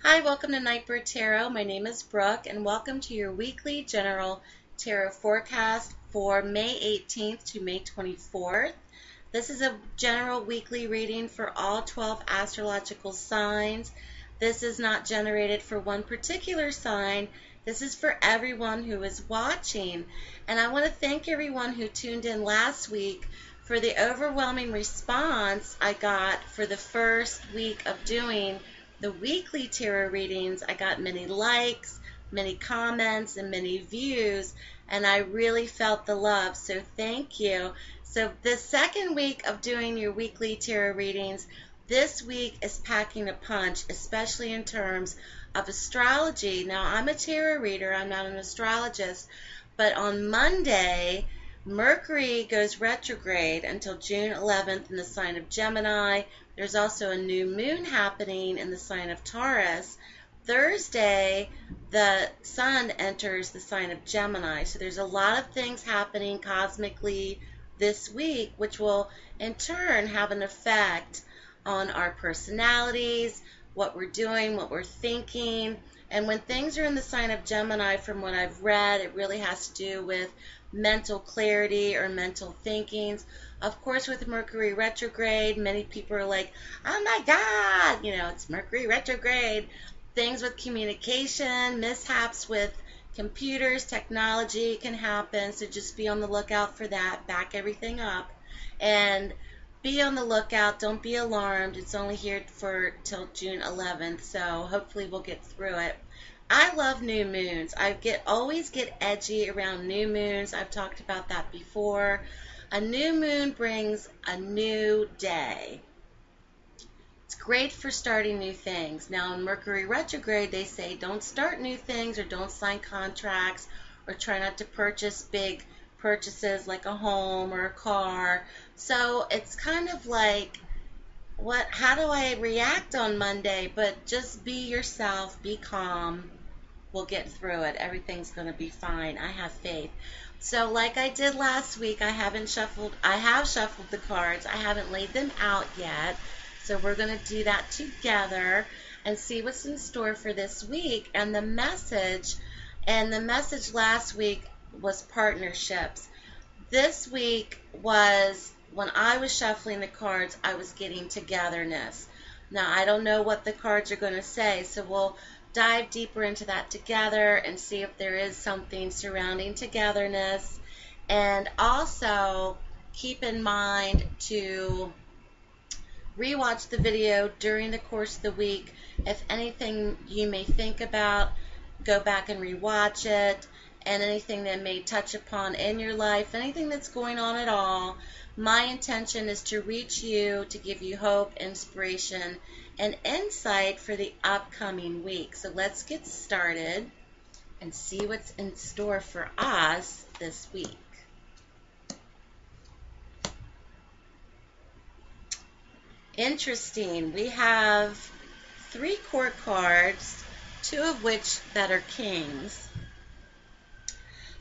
Hi, welcome to Nightbird Tarot. My name is Brooke, and welcome to your weekly general tarot forecast for May 18th to May 24th. This is a general weekly reading for all 12 astrological signs. This is not generated for one particular sign. This is for everyone who is watching. And I want to thank everyone who tuned in last week for the overwhelming response I got for the first week of doing the weekly tarot readings. I got many likes, many comments, and many views, and I really felt the love, so thank you. So the second week of doing your weekly tarot readings, this week is packing a punch, especially in terms of astrology. Now, I'm a tarot reader, I'm not an astrologist, but on Monday, Mercury goes retrograde until June 11th in the sign of Gemini. There's also a new moon happening in the sign of Taurus. Thursday, the sun enters the sign of Gemini. So there's a lot of things happening cosmically this week, which will in turn have an effect on our personalities, what we're doing, what we're thinking. And when things are in the sign of Gemini, from what I've read, it really has to do with mental clarity or mental thinkings. Of course, with Mercury retrograde, many people are like, oh my God, it's Mercury retrograde. Things with communication, mishaps with computers, technology can happen. So just be on the lookout for that. Back everything up. And be on the lookout. Don't be alarmed. It's only here for till June 11th. So hopefully we'll get through it. I love new moons. I always get edgy around new moons. I've talked about that before. A new moon brings a new day. It's great for starting new things. Now, in Mercury retrograde, they say don't start new things or don't sign contracts or try not to purchase big purchases like a home or a car. So it's kind of like, how do I react on Monday? But just be yourself, be calm. We'll get through it. Everything's going to be fine. I have faith. So like I did last week, I have shuffled the cards. I haven't laid them out yet. So we're going to do that together and see what's in store for this week. And the message last week was partnerships. This week was, when I was shuffling the cards, I was getting togetherness. Now, I don't know what the cards are going to say, so we'll dive deeper into that together and see if there is something surrounding togetherness. And also keep in mind to rewatch the video during the course of the week. If anything you may think about, go back and rewatch it. And anything that may touch upon in your life, anything that's going on at all, my intention is to reach you, to give you hope, inspiration, and insight for the upcoming week. So let's get started and see what's in store for us this week. Interesting. We have 3 court cards, 2 of which that are kings.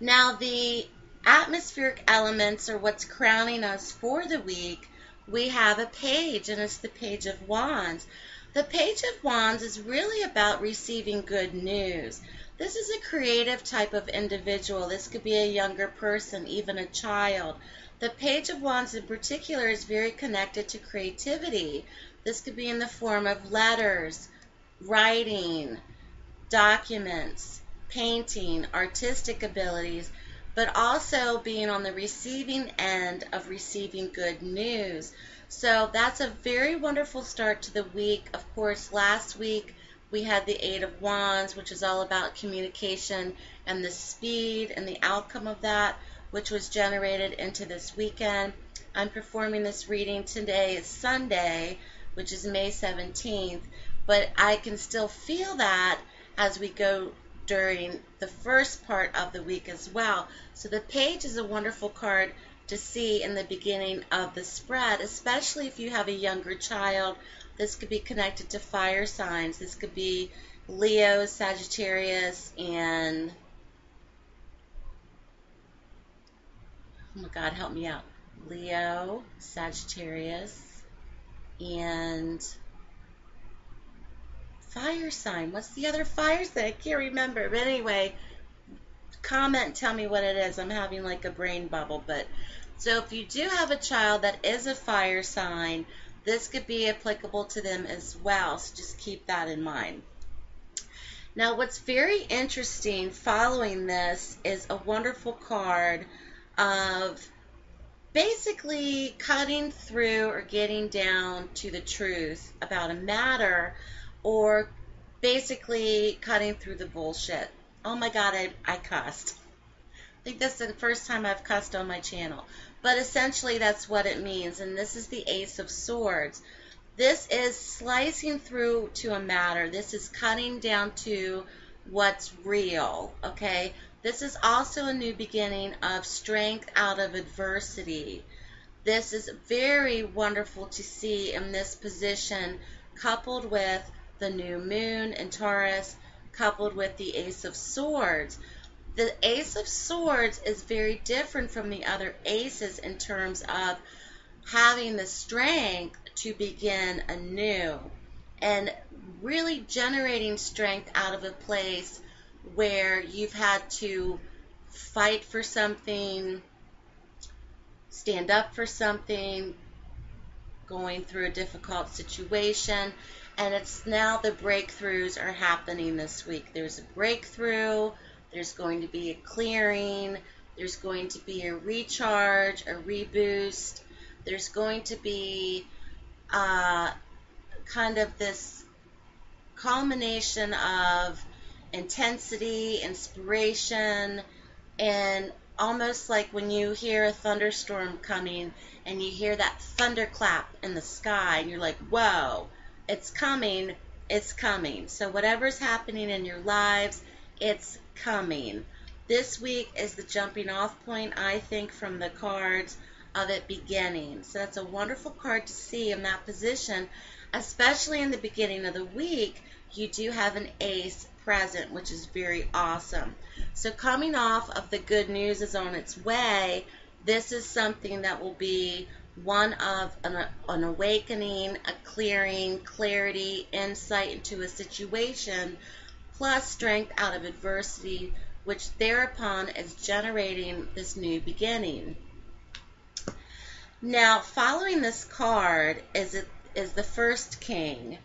Now, the atmospheric elements are what's crowning us for the week. We have a page, and it's the Page of Wands. The Page of Wands is really about receiving good news. This is a creative type of individual. This could be a younger person, even a child. The Page of Wands in particular is very connected to creativity. This could be in the form of letters, writing, documents, painting, artistic abilities, but also being on the receiving end of receiving good news. So that's a very wonderful start to the week. Of course, last week we had the 8 of Wands, which is all about communication and the speed and the outcome of that, which was generated into this weekend. I'm performing this reading today. It's Sunday, which is May 17th, but I can still feel that as we go during the first part of the week as well. So the page is a wonderful card to see in the beginning of the spread, especially if you have a younger child. This could be connected to fire signs. This could be Leo, Sagittarius, and oh my God, help me out. Leo, Sagittarius, and Fire sign. What's the other fire sign? I can't remember. But anyway, comment and tell me what it is. I'm having like a brain bubble. But so if you do have a child that is a fire sign, this could be applicable to them as well. So just keep that in mind. Now, what's very interesting following this is a wonderful card of basically cutting through or getting down to the truth about a matter, or basically cutting through the bullshit. Oh my God, I cussed. I think that's the first time I've cussed on my channel. But essentially that's what it means. And this is the Ace of Swords. This is slicing through to a matter. This is cutting down to what's real, okay? This is also a new beginning of strength out of adversity. This is very wonderful to see in this position, coupled with the new moon in Taurus, coupled with the Ace of Swords. The Ace of Swords is very different from the other aces in terms of having the strength to begin anew and really generating strength out of a place where you've had to fight for something, stand up for something, going through a difficult situation, and it's now the breakthroughs are happening this week. There's a breakthrough, there's going to be a clearing, there's going to be a recharge, a reboost, there's going to be kind of this culmination of intensity, inspiration, and almost like when you hear a thunderstorm coming and you hear that thunderclap in the sky and you're like, whoa, it's coming, it's coming. So whatever's happening in your lives, it's coming. This week is the jumping off point, I think, from the cards of it beginning. So that's a wonderful card to see in that position, especially in the beginning of the week. You do have an ace present, which is very awesome. So coming off of the good news is on its way, this is something that will be one of an awakening, a clearing, clarity, insight into a situation, plus strength out of adversity, which thereupon is generating this new beginning. Now, following this card is the first king,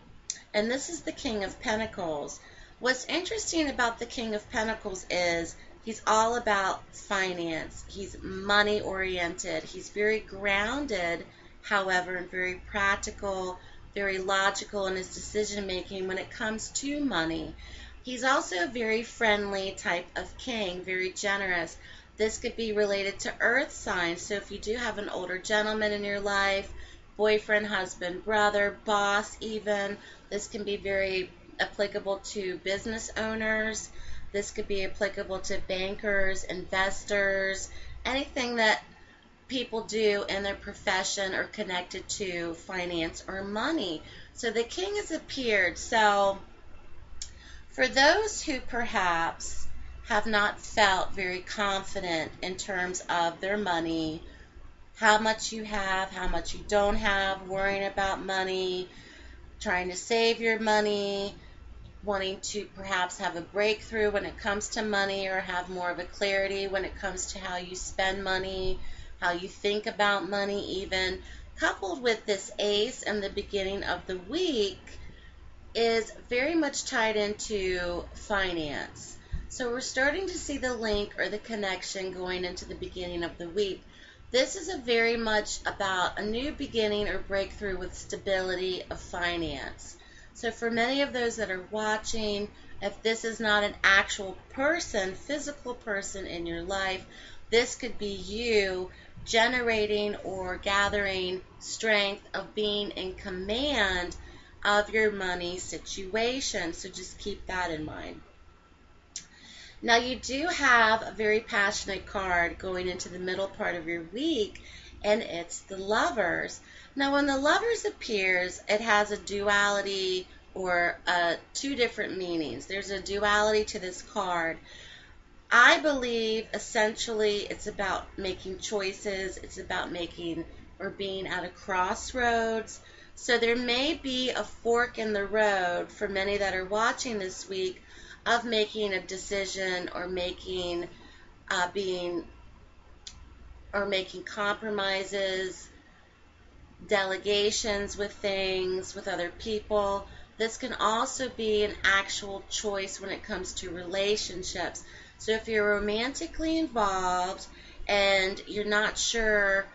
and this is the King of Pentacles. What's interesting about the King of Pentacles is he's all about finance. He's money oriented. He's very grounded, however, and very practical, very logical in his decision making when it comes to money. He's also a very friendly type of king, very generous. This could be related to earth signs. So if you do have an older gentleman in your life, boyfriend, husband, brother, boss even, this can be very applicable to business owners. This could be applicable to bankers, investors, anything that people do in their profession or connected to finance or money. So the king has appeared. So for those who perhaps have not felt very confident in terms of their money, how much you have, how much you don't have, worrying about money, trying to save your money, wanting to perhaps have a breakthrough when it comes to money, or have more of a clarity when it comes to how you spend money, how you think about money even, coupled with this ace in the beginning of the week, is very much tied into finance. So we're starting to see the link or the connection going into the beginning of the week. This is very much about a new beginning or breakthrough with stability of finance. So for many of those that are watching, if this is not an actual person, physical person in your life, this could be you generating or gathering strength of being in command of your money situation. So just keep that in mind. Now you do have a very passionate card going into the middle part of your week, and it's the Lovers. Now when the Lovers appears, it has a duality or two different meanings. There's a duality to this card. I believe essentially it's about making choices. It's about making or being at a crossroads. So there may be a fork in the road for many that are watching this week of making a decision or being or making compromises, delegations with things, with other people. This can also be an actual choice when it comes to relationships. So if you're romantically involved and you're not sure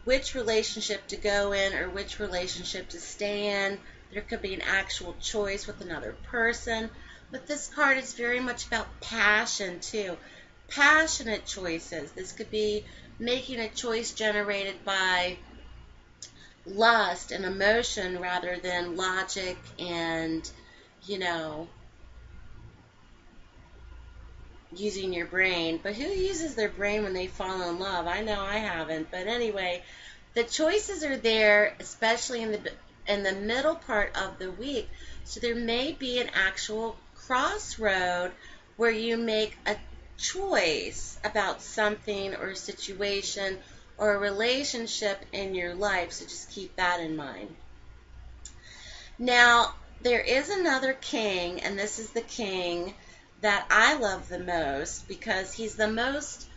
which relationship to go in or which relationship to stay in, there could be an actual choice with another person. But this card is very much about passion too. Passionate choices. This could be making a choice generated by lust and emotion rather than logic and, you know, using your brain. But who uses their brain when they fall in love? I know I haven't. But anyway, the choices are there, especially in the middle part of the week. So there may be an actual crossroad where you make a choice about something or a situation or a relationship in your life. So just keep that in mind. Now, there is another king, and this is the king that I love the most because he's the most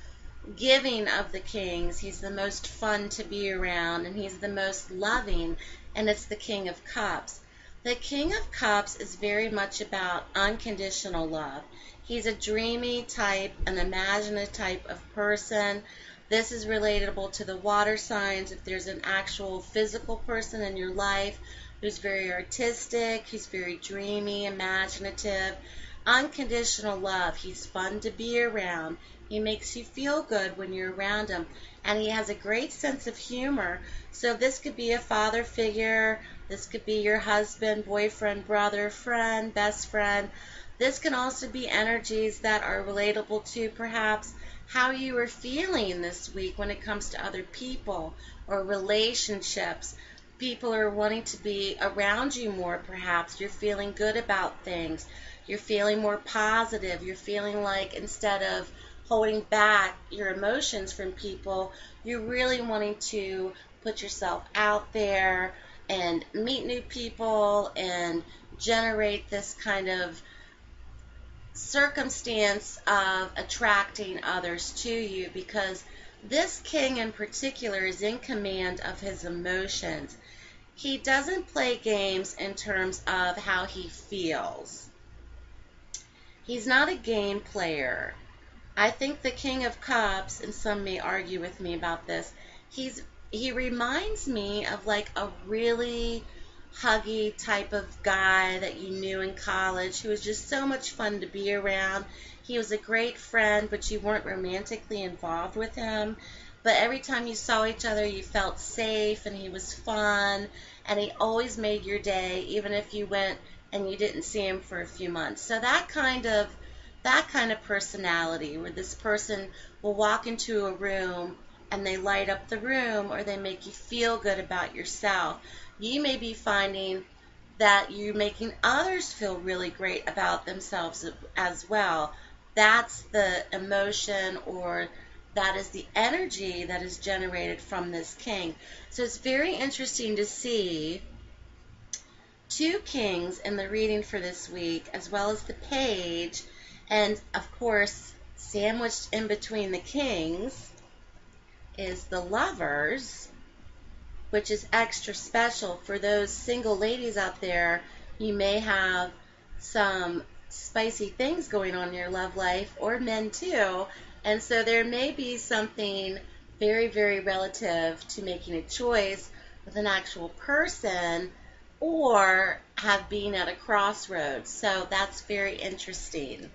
giving of the kings. He's the most fun to be around, and he's the most loving, and it's the King of Cups. The King of Cups is very much about unconditional love. He's a dreamy type, an imaginative type of person. This is relatable to the water signs. If there's an actual physical person in your life who's very artistic, he's very dreamy, imaginative, unconditional love. He's fun to be around. He makes you feel good when you're around him. And he has a great sense of humor. So this could be a father figure. This could be your husband, boyfriend, brother, friend, best friend. This can also be energies that are relatable to perhaps how you are feeling this week when it comes to other people or relationships. People are wanting to be around you more perhaps. You're feeling good about things. You're feeling more positive. You're feeling like instead of holding back your emotions from people, you're really wanting to put yourself out there and meet new people and generate this kind of circumstance of attracting others to you, because this king in particular is in command of his emotions. He doesn't play games in terms of how he feels. He's not a game player. I think the King of Cups, and some may argue with me about this, he reminds me of like a really huggy type of guy that you knew in college who was just so much fun to be around. He was a great friend, but you weren't romantically involved with him. But every time you saw each other, you felt safe, and he was fun, and he always made your day, even if you went and you didn't see him for a few months. So that kind of personality where this person will walk into a room and they light up the room, or they make you feel good about yourself. You may be finding that you're making others feel really great about themselves as well. That's the emotion, or that is the energy that is generated from this king. So it's very interesting to see two kings in the reading for this week, as well as the page, and of course, sandwiched in between the kings is the lovers, which is extra special for those single ladies out there. You may have some spicy things going on in your love life, or men too, and so there may be something very, very relative to making a choice with an actual person, or have been at a crossroads. So that's very interesting.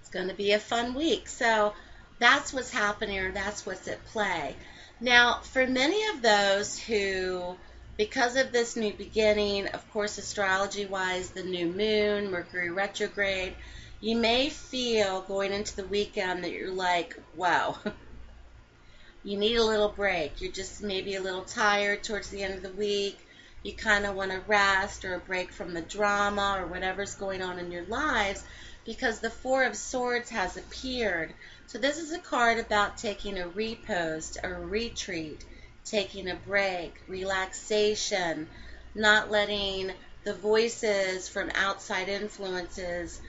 It's going to be a fun week. So that's what's happening, or that's what's at play. Now, for many of those who, because of this new beginning, of course, astrology-wise, the new moon, Mercury retrograde, you may feel going into the weekend that you're like, wow, you need a little break. You're just maybe a little tired towards the end of the week. You kind of want to rest or a break from the drama or whatever's going on in your lives, because the Four of Swords has appeared. So this is a card about taking a repose or a retreat, taking a break, relaxation, not letting the voices from outside influences,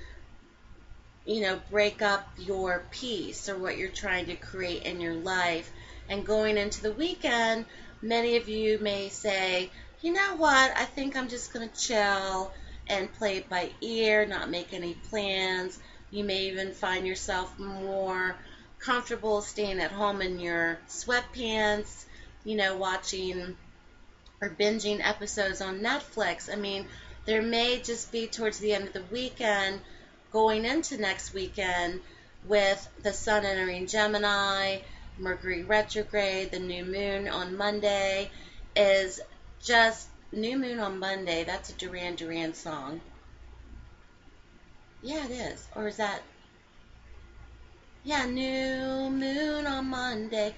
break up your peace or what you're trying to create in your life. And going into the weekend, many of you may say, you know what, I think I'm just going to chill and play it by ear, not make any plans. You may even find yourself more comfortable staying at home in your sweatpants, watching or binging episodes on Netflix. I mean, there may just be towards the end of the weekend, going into next weekend, with the sun entering Gemini, Mercury retrograde, the new moon on Monday is just new moon on Monday. That's a Duran Duran song. Yeah, it is. Or is that? Yeah, new moon on Monday.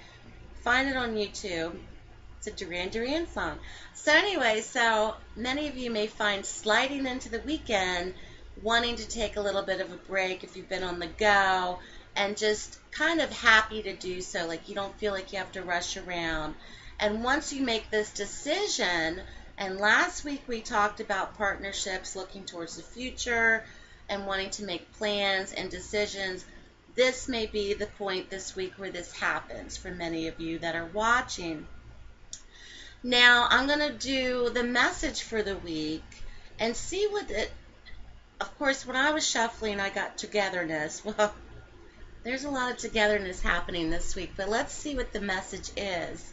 Find it on YouTube. It's a Duran Duran song. So anyway, so many of you may find sliding into the weekend wanting to take a little bit of a break if you've been on the go, and just kind of happy to do so, like you don't feel like you have to rush around. And once you make this decision, and last week we talked about partnerships, looking towards the future and wanting to make plans and decisions, this may be the point this week where this happens for many of you that are watching. Now, I'm going to do the message for the week and see what it, of course, when I was shuffling, I got togetherness. Well, there's a lot of togetherness happening this week, but let's see what the message is.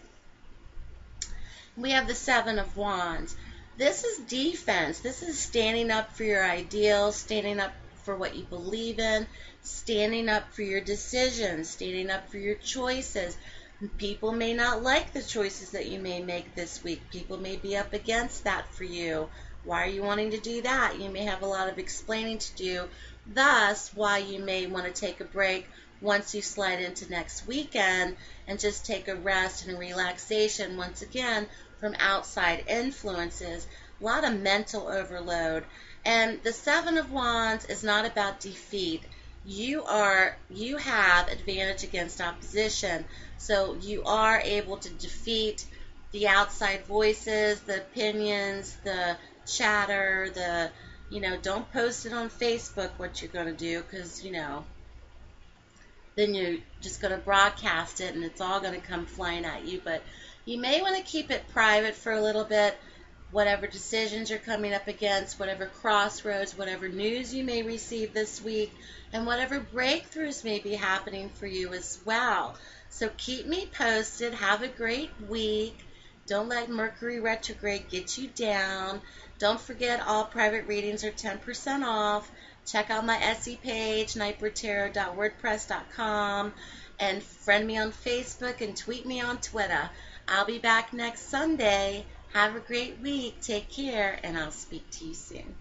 We have the Seven of Wands. This is defense. This is standing up for your ideals, standing up for what you believe in, standing up for your decisions, standing up for your choices. People may not like the choices that you may make this week. People may be up against that for you. Why are you wanting to do that? You may have a lot of explaining to do. Thus, why you may want to take a break once you slide into next weekend and just take a rest and a relaxation once again from outside influences. A lot of mental overload. And the Seven of Wands is not about defeat. You have advantage against opposition. So you are able to defeat the outside voices, the opinions, the chatter, don't post it on Facebook what you're going to do, because, then you're just going to broadcast it and it's all going to come flying at you. But you may want to keep it private for a little bit, whatever decisions you're coming up against, whatever crossroads, whatever news you may receive this week, and whatever breakthroughs may be happening for you as well. So keep me posted. Have a great week. Don't let Mercury retrograde get you down. Don't forget, all private readings are 10% off. Check out my Etsy page, nightbirdtarot.wordpress.com, and friend me on Facebook and tweet me on Twitter. I'll be back next Sunday. Have a great week. Take care, and I'll speak to you soon.